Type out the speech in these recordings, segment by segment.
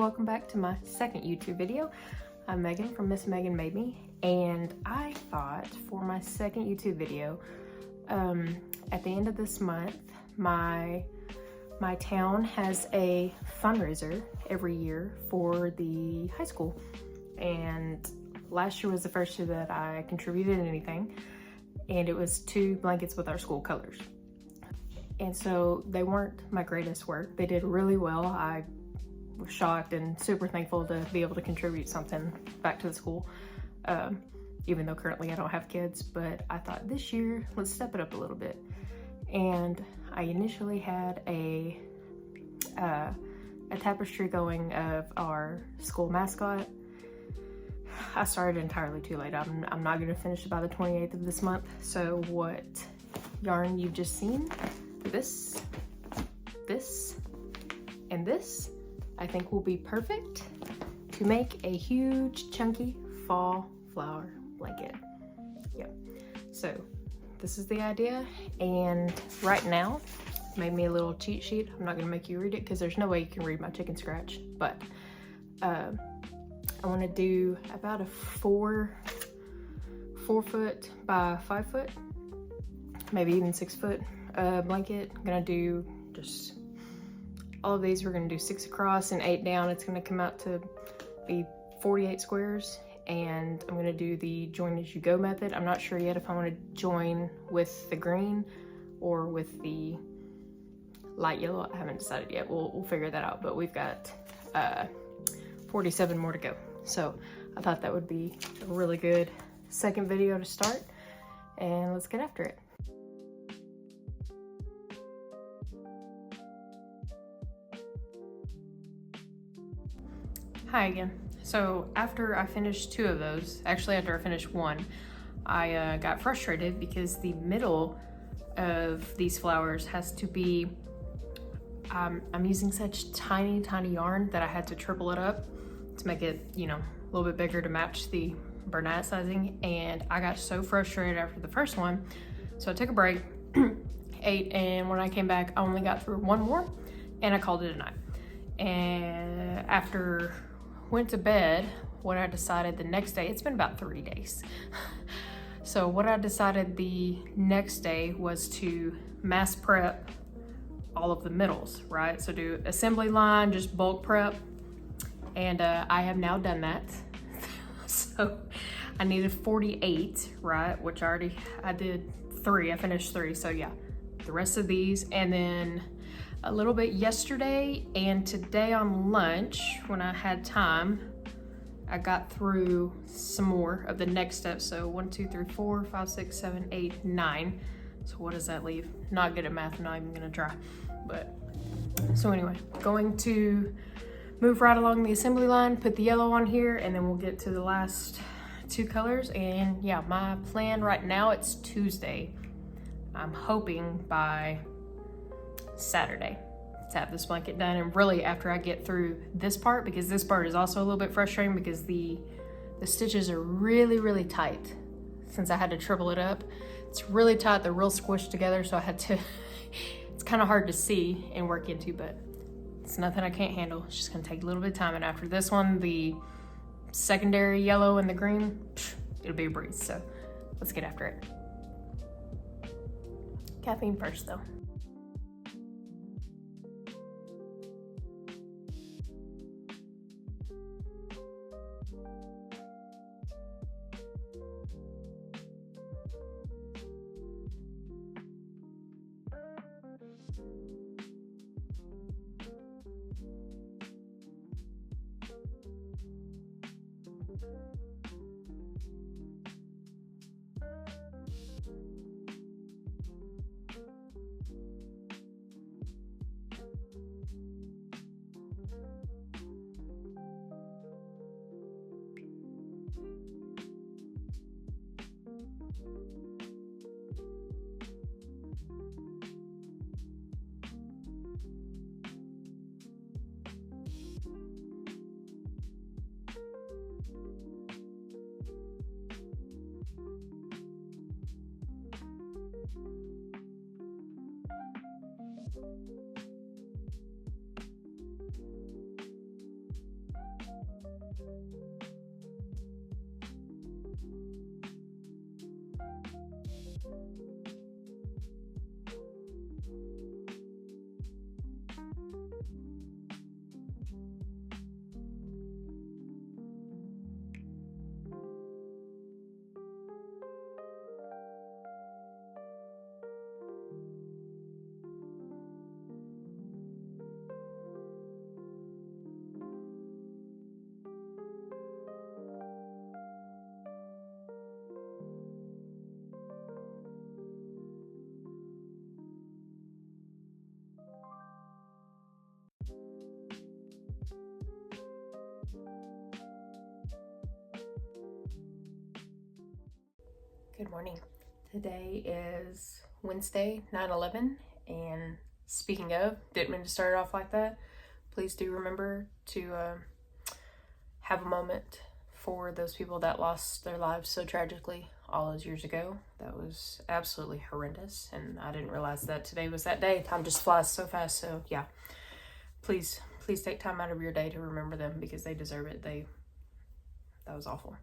welcome back to my second YouTube video. I'm Megan from MissMeganMadeMe, and I thought for my second YouTube video, at the end of this month, my town has a fundraiser every year for the high school, and last year was the first year that I contributed anything, and it was 2 blankets with our school colors. And so they weren't my greatest work. They did really well. I was shocked and super thankful to be able to contribute something back to the school, even though currently I don't have kids. But I thought this year, let's step it up a little bit. And I initially had a tapestry going of our school mascot. I started entirely too late. I'm not gonna finish it by the 28th of this month. So what yarn you've just seen, this, and this, I think will be perfect to make a huge chunky fall flower blanket. Yep. So this is the idea, and right now made me a little cheat sheet. I'm not gonna make you read it because there's no way you can read my chicken scratch, but I want to do about a 4 foot by 5 foot, maybe even 6 foot blanket. I'm gonna do just all of these. We're gonna do 6 across and 8 down. It's gonna come out to be 48 squares, and I'm gonna do the join as you go method. I'm not sure yet if I want to join with the green or with the light yellow. I haven't decided yet. We'll figure that out, but we've got 47 more to go. So I thought that would be a really good second video to start, and let's get after it. Hi again. So after I finished 2 of those, actually after I finished 1, I got frustrated because the middle of these flowers has to be, I'm using such tiny yarn that I had to triple it up to make it, you know, a little bit bigger to match the Bernat sizing, and I got so frustrated after the first one, so I took a break, ate, and when I came back, I only got through 1 more, and I called it a night. And after went to bed, what I decided the next day, it's been about 3 days. So what I decided the next day was to mass prep all of the middles, right? So do assembly line, just bulk prep. And I have now done that. So I needed 48, right? Which I did 3, I finished 3. So yeah, the rest of these, and then a little bit yesterday and today on lunch when I had time, I got through some more of the next step. So 1, 2, 3, 4, 5, 6, 7, 8, 9. So what does that leave? Not good at math, I'm not even gonna try. But so anyway, going to move right along the assembly line, put the yellow on here, and then we'll get to the last 2 colors. And yeah, my plan right now, it's Tuesday. I'm hoping by Saturday to have this blanket done, and really after I get through this part, because this part is also a little bit frustrating because the stitches are really tight. Since I had to triple it up, it's really tight, they're real squished together, so I had to it's kind of hard to see and work into, but it's nothing I can't handle. It's just gonna take a little bit of time, and after this one, the secondary yellow and the green, it'll be a breeze. So let's get after it. Caffeine first though. Good morning. Today is Wednesday, 9/11, and speaking of, didn't mean to start it off like that. Please do remember to have a moment for those people that lost their lives so tragically all those years ago. That was absolutely horrendous, and I didn't realize that today was that day. Time just flies so fast, so yeah. Please take time out of your day to remember them because they deserve it. That was awful.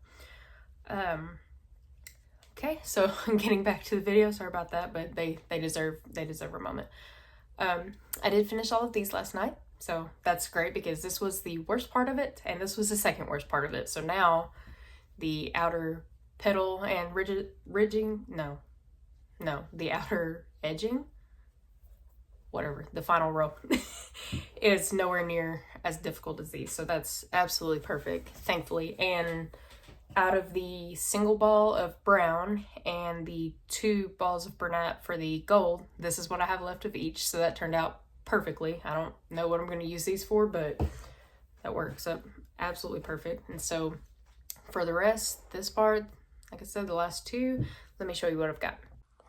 Okay, so getting back to the video, sorry about that, but they deserve a moment. I did finish all of these last night, so that's great because this was the worst part of it, and this was the second worst part of it. So now the outer petal and the outer edging, whatever, the final row is nowhere near as difficult as these. So that's absolutely perfect, thankfully. And out of the single ball of brown and the 2 balls of Bernat for the gold, this is what I have left of each. So that turned out perfectly. I don't know what I'm going to use these for, but that works up absolutely perfect. And so for the rest, this part, like I said, the last 2, let me show you what I've got.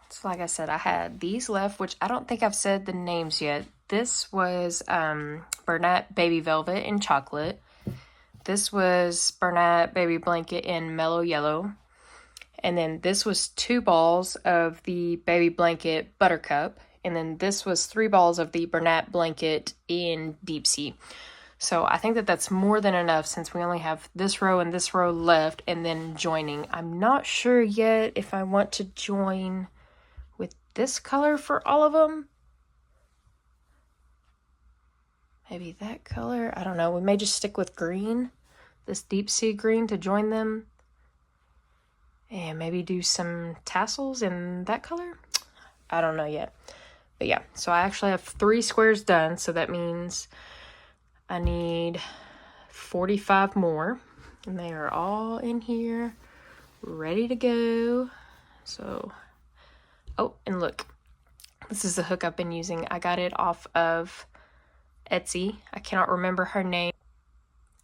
So like I said, I had these left, which I don't think I've said the names yet. This was Bernat Baby Velvet in chocolate. This was Bernat Baby Blanket in mellow yellow. And then this was 2 balls of the Baby Blanket Buttercup. And then this was 3 balls of the Bernat Blanket in Deep Sea. So I think that that's more than enough since we only have this row and this row left and then joining. I'm not sure yet if I want to join with this color for all of them. Maybe that color. I don't know. We may just stick with green. This deep sea green to join them, and maybe do some tassels in that color. I don't know yet, but yeah, so I actually have 3 squares done, so that means I need 45 more, and they are all in here ready to go. So, oh, and look, this is the hook I've been using. I got it off of Etsy. I cannot remember her name.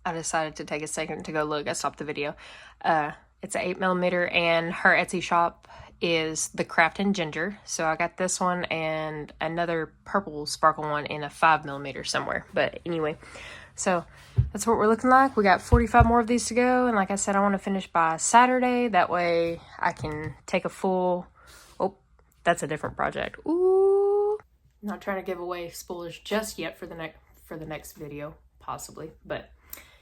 I decided to take a second to go look. I stopped the video. It's an 8mm, and her Etsy shop is the Craft and Ginger. So I got this one and another purple sparkle one in a 5mm somewhere. But anyway, so that's what we're looking like. We got 45 more of these to go. And like I said, I want to finish by Saturday. That way I can take a full... Oh, that's a different project. Ooh. I'm not trying to give away spoilers just yet for the next video, possibly. But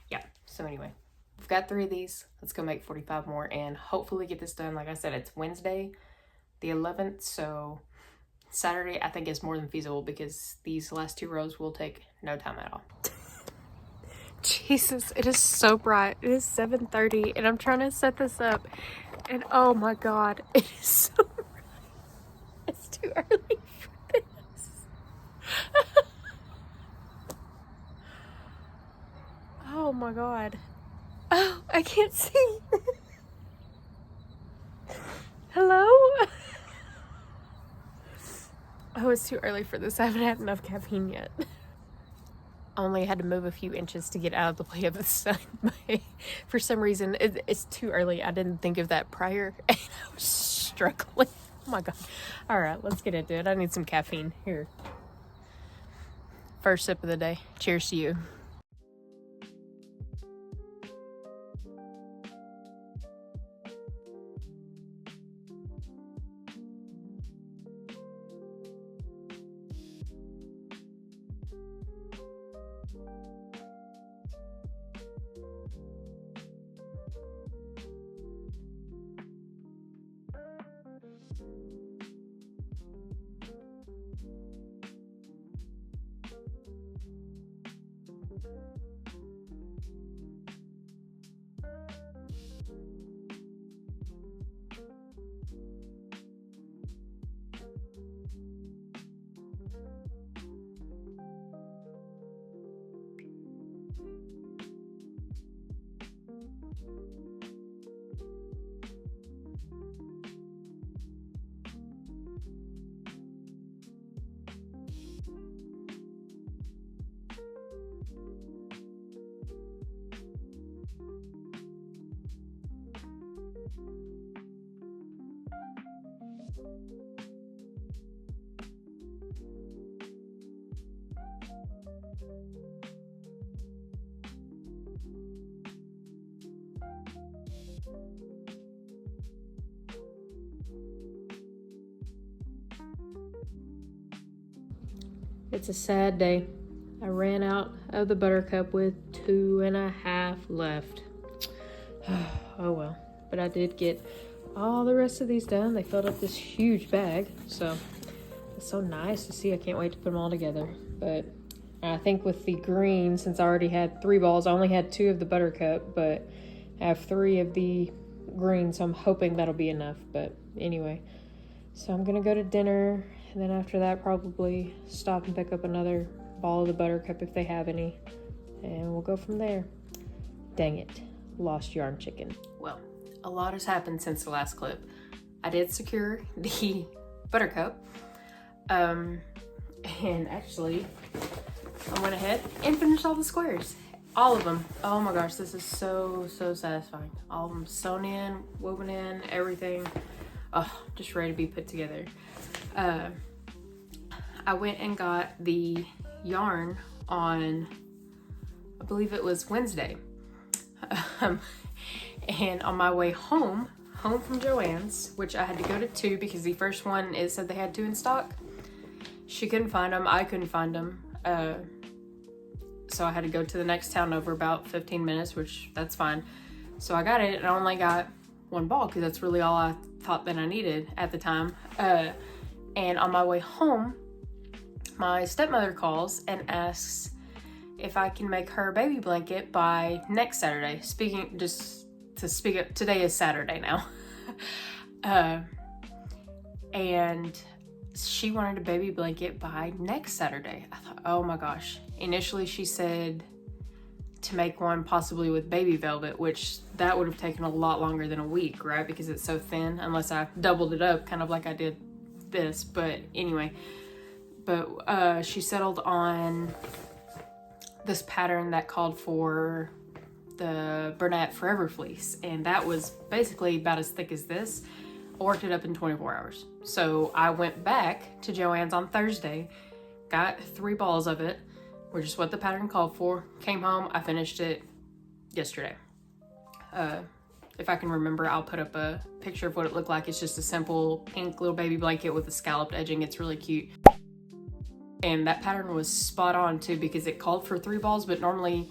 yeah, so anyway, we've got 3 of these. Let's go make 45 more and hopefully get this done. Like I said, it's Wednesday, the 11th, so Saturday I think is more than feasible because these last 2 rows will take no time at all. Jesus, it is so bright. It is 7:30 and I'm trying to set this up and oh my god, it is so bright. It's too early for this. Oh my god. Oh, I can't see. Hello? Oh, it's too early for this. I haven't had enough caffeine yet. I only had to move a few inches to get out of the way of the sun. For some reason, it's too early. I didn't think of that prior, and I was struggling. Oh my god. All right, let's get into it. I need some caffeine. Here. First sip of the day. Cheers to you. It's a sad day. I ran out of the buttercup with 2.5 left. Oh well, but I did get all the rest of these done. They filled up this huge bag, so it's so nice to see. I can't wait to put them all together. But I think with the green, since I already had 3 balls, I only had 2 of the buttercup, but I have 3 of the green, so I'm hoping that'll be enough. But anyway, so I'm gonna go to dinner, and then after that probably stop and pick up another ball of the buttercup if they have any, and we'll go from there. Dang it, lost yarn chicken. Well, a lot has happened since the last clip. I did secure the buttercup, and actually I went ahead and finished all the squares, all of them. Oh my gosh, this is so satisfying. All of them sewn in, woven in, everything. Oh, just ready to be put together. I went and got the yarn on, I believe it was Wednesday. And on my way home from Joann's, which I had to go to 2 because the first one, it said they had 2 in stock. She couldn't find them, I couldn't find them. So I had to go to the next town over, about 15 minutes, which that's fine. So I got it, and I only got 1 ball because that's really all I thought that I needed at the time. And on my way home, my stepmother calls and asks if I can make her a baby blanket by next Saturday. Today is Saturday now. And she wanted a baby blanket by next Saturday. I thought, oh my gosh. Initially she said to make one possibly with baby velvet, which that would have taken a lot longer than a week, right? Because it's so thin, unless I doubled it up kind of like I did this. But anyway, she settled on this pattern that called for the Bernat Forever fleece, and that was basically about as thick as this. I worked it up in 24 hours. So I went back to Joann's on Thursday, got 3 balls of it, which is what the pattern called for, came home, I finished it yesterday. If I can remember, I'll put up a picture of what it looked like. It's just a simple pink little baby blanket with a scalloped edging. It's really cute. And that pattern was spot on too, because it called for 3 balls, but normally,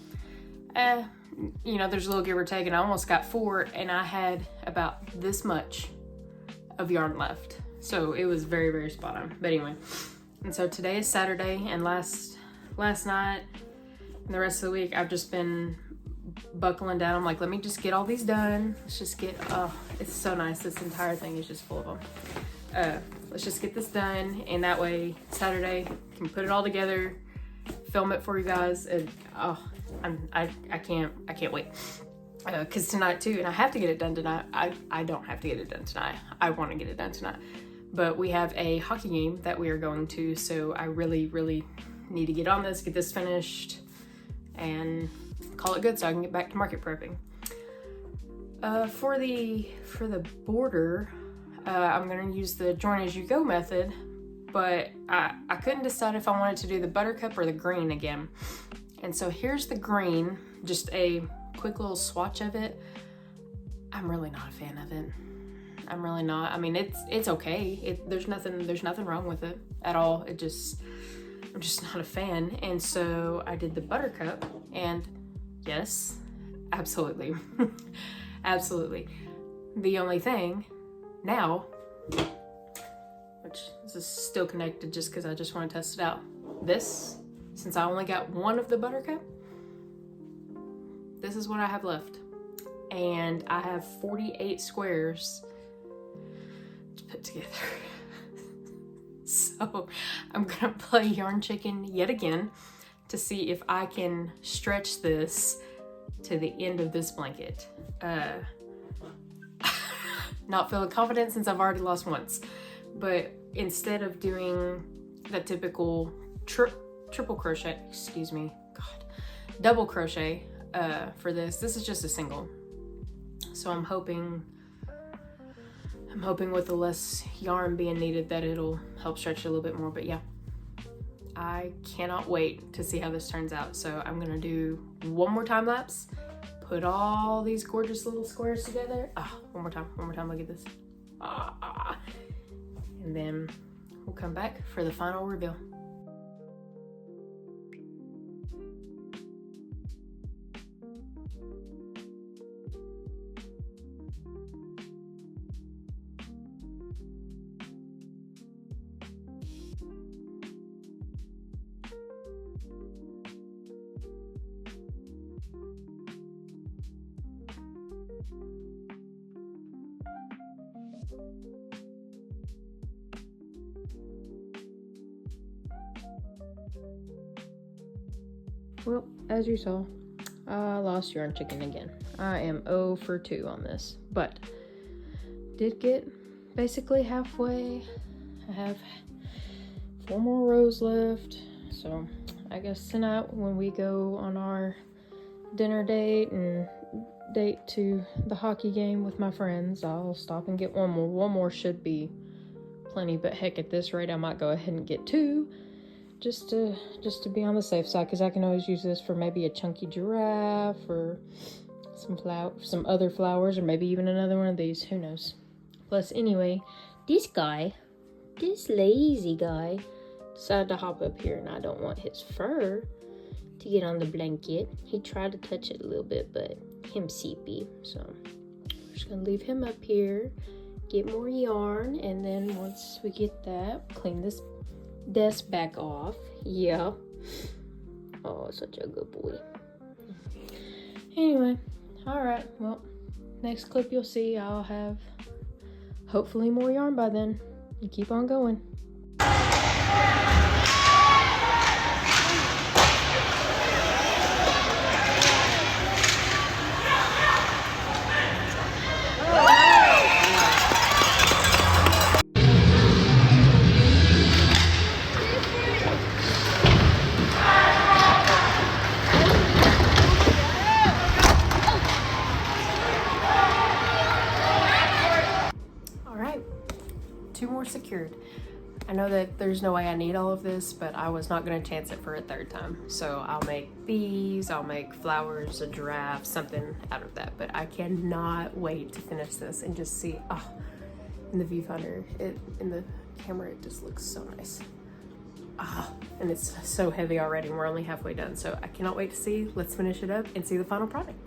you know, there's a little give or take, and I almost got 4, and I had about this much of yarn left. So it was very spot on. But anyway, and so today is Saturday, and last night and the rest of the week, I've just been buckling down. I'm like, let me just get all these done. Let's just get, oh, it's so nice. This entire thing is just full of them. Let's just get this done, and that way Saturday can put it all together, film it for you guys, and oh, I can't wait. Because tonight too, and I have to get it done tonight. I don't have to get it done tonight. I want to get it done tonight. But we have a hockey game that we are going to, so I really need to get on this, get this finished, and call it good so I can get back to market prepping. For the border, I'm gonna use the join as you go method, but I couldn't decide if I wanted to do the buttercup or the green again. And so here's the green, just a quick little swatch of it. I'm really not a fan of it. I'm really not. I mean, it's okay. There's nothing wrong with it at all. I'm just not a fan. And so I did the buttercup, and yes, absolutely. Absolutely. The only thing now which this is still connected just because I just want to test it out. This, since I only got one of the buttercup, this is what I have left. And I have 48 squares to put together. So I'm gonna play yarn chicken yet again to see if I can stretch this to the end of this blanket. Not feeling confident since I've already lost once, but instead of doing the typical triple crochet, excuse me, God, double crochet for this is just a single. So I'm hoping with the less yarn being needed that it'll help stretch it a little bit more. But yeah, I cannot wait to see how this turns out. So I'm gonna do one more time lapse, put all these gorgeous little squares together. One more time, look at this. And then we'll come back for the final reveal. Well, as you saw, I lost yarn chicken again. I am 0 for 2 on this, but did get basically halfway. I have 4 more rows left, so I guess tonight when we go on our dinner date and date to the hockey game with my friends, I'll stop and get one more. One more should be plenty, but heck, at this rate I might go ahead and get 2. Just to be on the safe side, because I can always use this for maybe a chunky giraffe or some other flowers, or maybe even another one of these, who knows. Plus, anyway, this lazy guy decided to hop up here, and I don't want his fur to get on the blanket. He tried to touch it a little bit, but him seepy, so we're just gonna leave him up here, get more yarn, and then once we get that, clean this desk back off. Yeah. Oh, such a good boy. Anyway, all right, well, next clip you'll see I'll have hopefully more yarn by then. You keep on going. Secured. I know that there's no way I need all of this, but I was not going to chance it for a third time. So I'll make these, I'll make flowers, a giraffe, something out of that. But I cannot wait to finish this and just see, in the viewfinder, in the camera, it just looks so nice. And it's so heavy already, and we're only halfway done. So I cannot wait to see. Let's finish it up and see the final product.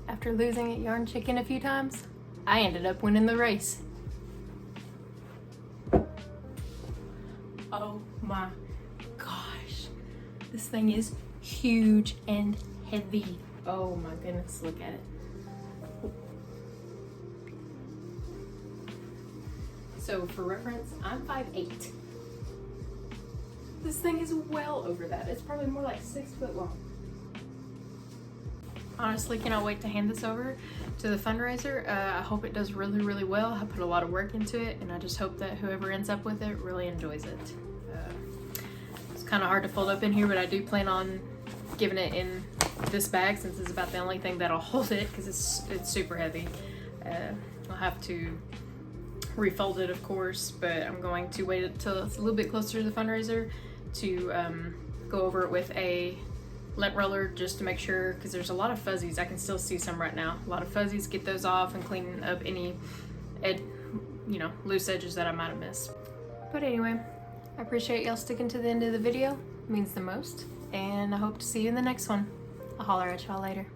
After losing at yarn chicken a few times, I ended up winning the race. Oh my gosh. This thing is huge and heavy. Oh my goodness, look at it. So for reference, I'm 5'8". This thing is well over that. It's probably more like 6 foot long. Honestly, cannot wait to hand this over to the fundraiser. I hope it does really, really well. I put a lot of work into it, and I just hope that whoever ends up with it really enjoys it. It's kind of hard to fold up in here, but I do plan on giving it in this bag since it's about the only thing that'll hold it, because it's super heavy. I'll have to refold it, of course, but I'm going to wait until it's a little bit closer to the fundraiser to go over it with a lint roller just to make sure, because there's a lot of fuzzies. I can still see some right now. A lot of fuzzies. Get those off and clean up any loose edges that I might have missed. But anyway, I appreciate y'all sticking to the end of the video. It means the most, and I hope to see you in the next one. I'll holler at y'all later.